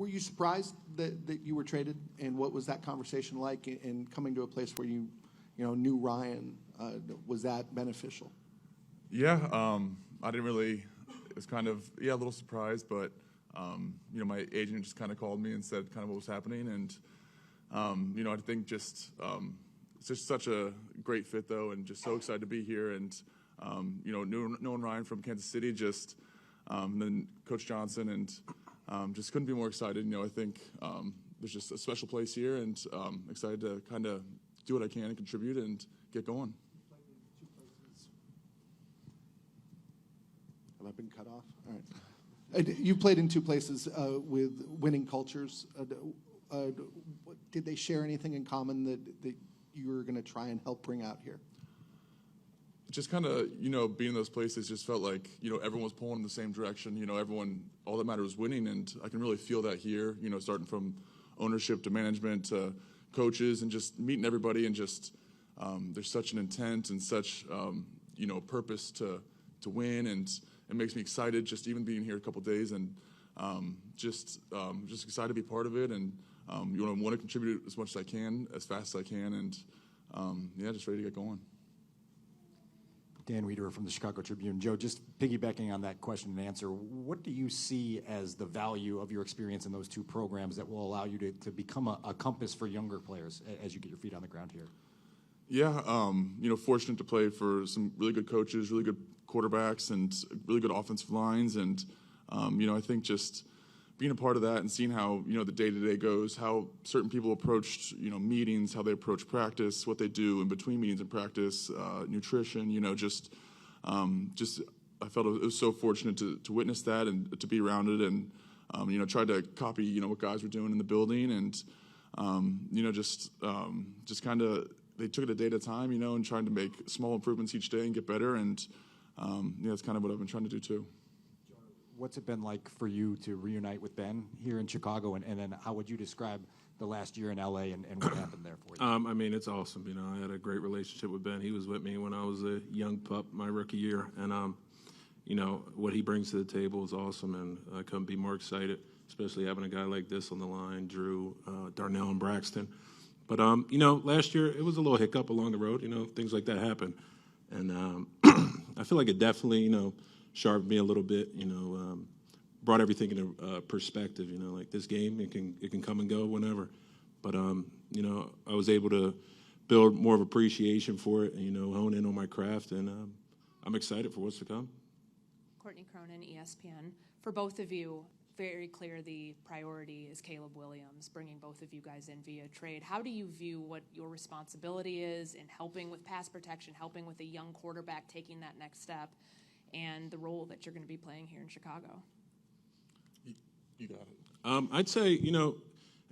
Were you surprised that you were traded, and what was that conversation like? In coming to a place where you knew Ryan, was that beneficial? Yeah, I didn't really. It was kind of a little surprised, but my agent just kind of called me and said kind of what was happening, and I think just it's just such a great fit though, and just so excited to be here, and knowing Ryan from Kansas City, just then Coach Johnson, and just couldn't be more excited. I think there's just a special place here, and excited to kind of do what I can and contribute and get going. Have I been cut off? All right. You played in two places with winning cultures. Did they share anything in common that you were going to try and help bring out here? Just kind of, being in those places just felt like, everyone was pulling in the same direction. Everyone, all that mattered was winning, and I can really feel that here, starting from ownership to management to coaches, and just meeting everybody, and just there's such an intent and such, purpose to win, and it makes me excited just even being here a couple days, and just excited to be part of it, and want to contribute as much as I can, as fast as I can, and just ready to get going. Dan Wiederer from the Chicago Tribune. Joe, just piggybacking on that question and answer, what do you see as the value of your experience in those two programs that will allow you to become a compass for younger players as you get your feet on the ground here? Yeah, fortunate to play for some really good coaches, really good quarterbacks, and really good offensive lines, and I think just being a part of that and seeing how the day-to-day goes, how certain people approach meetings, how they approach practice, what they do in between meetings and practice, nutrition, just I felt it was so fortunate to witness that and to be around it, and tried to copy what guys were doing in the building, and just kind of they took it a day at a time, and trying to make small improvements each day and get better, and that's kind of what I've been trying to do too. What's it been like for you to reunite with Ben here in Chicago, and then how would you describe the last year in LA and what happened there for you? It's awesome. I had a great relationship with Ben. He was with me when I was a young pup my rookie year, and what he brings to the table is awesome, and I couldn't be more excited, especially having a guy like this on the line, Drew, Darnell, and Braxton. But last year it was a little hiccup along the road. Things like that happen, and I feel like it definitely sharpened me a little bit, brought everything into perspective, like this game, it can come and go whenever. But, I was able to build more of appreciation for it and, hone in on my craft, and I'm excited for what's to come. Courtney Cronin, ESPN. For both of you, very clear the priority is Caleb Williams, bringing both of you guys in via trade. How do you view what your responsibility is in helping with pass protection, helping with a young quarterback taking that next step, and the role that you're going to be playing here in Chicago? You got it. I'd say,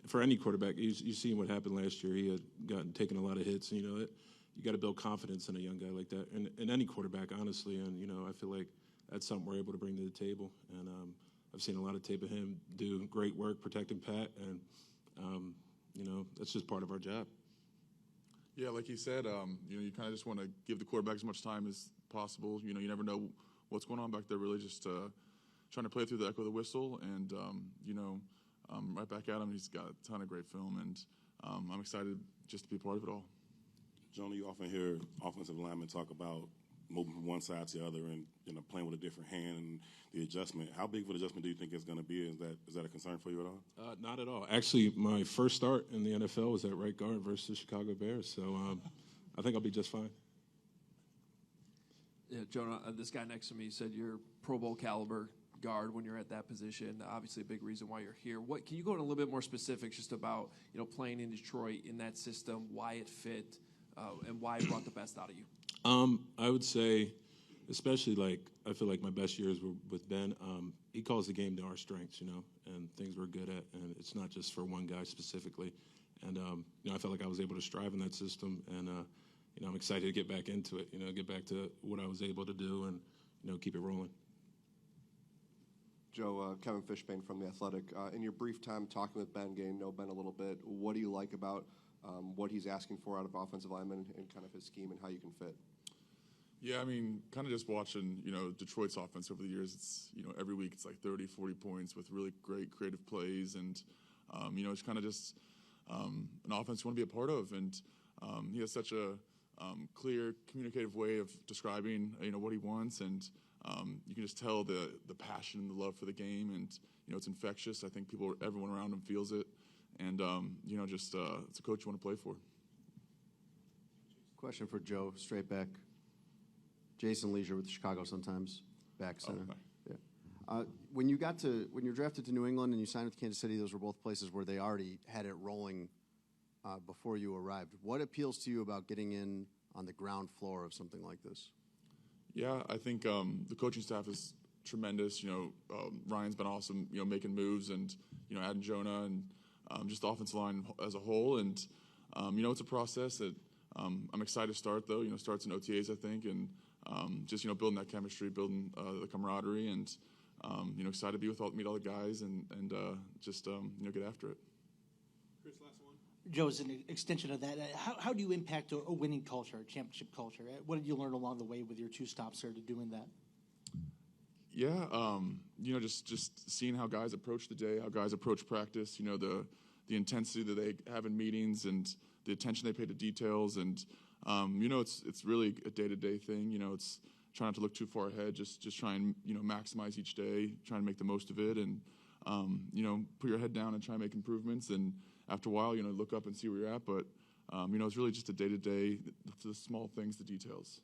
for any quarterback, you seen what happened last year. He had taken a lot of hits. You got to build confidence in a young guy like that, and any quarterback, honestly. And I feel like that's something we're able to bring to the table. And I've seen a lot of tape of him do great work protecting Pat, and that's just part of our job. Yeah, like you said, you kind of just want to give the quarterback as much time as possible. You never know what's going on back there. Really, just trying to play through the echo of the whistle, and right back at him. He's got a ton of great film, and I'm excited just to be a part of it all. Jonah, you often hear offensive linemen talk about moving from one side to the other and playing with a different hand and the adjustment. How big of an adjustment do you think it's going to be? Is that a concern for you at all? Not at all. Actually, my first start in the NFL was at right guard versus the Chicago Bears, so I think I'll be just fine. Yeah, Jonah, this guy next to me said you're Pro Bowl caliber guard when you're at that position. Obviously, a big reason why you're here. What can you go into a little bit more specifics just about playing in Detroit in that system, why it fit, and why it brought the best out of you? I would say, especially I feel like my best years were with Ben. He calls the game to our strengths, and things we're good at, and it's not just for one guy specifically. And I felt like I was able to strive in that system, and I'm excited to get back into it. Get back to what I was able to do, and keep it rolling. Joe, Kevin Fishbane from The Athletic. In your brief time talking with Ben, getting to know Ben a little bit, what do you like about what he's asking for out of offensive linemen and kind of his scheme and how you can fit? Yeah, I mean, kind of just watching, Detroit's offense over the years. It's, every week it's like 30, 40 points with really great creative plays. And, it's kind of just an offense you want to be a part of. And he has such a clear, communicative way of describing, what he wants. And you can just tell the passion and the love for the game. And, it's infectious. I think everyone around him feels it. And, it's a coach you want to play for. Question for Joe, straight back. Jason Leisure with Chicago sometimes, back center. Hi. Yeah. When you're drafted to New England and you signed with Kansas City, those were both places where they already had it rolling before you arrived. What appeals to you about getting in on the ground floor of something like this? Yeah, I think the coaching staff is tremendous. Ryan's been awesome, making moves and, adding Jonah and just the offensive line as a whole. And, it's a process that I'm excited to start, though. Starts in OTAs, I think, and just, building that chemistry, building the camaraderie, and, excited to be meet all the guys and just, get after it. Chris, last one. Joe, as an extension of that, how do you impact a winning culture, a championship culture? What did you learn along the way with your 2 stops there to doing that? Yeah, just seeing how guys approach the day, how guys approach practice, the intensity that they have in meetings and the attention they pay to details. And, it's really a day-to-day thing. It's trying not to look too far ahead, just try and, maximize each day, trying to make the most of it and, put your head down and try and make improvements. And after a while, look up and see where you're at. But, it's really just a day-to-day, the small things, the details.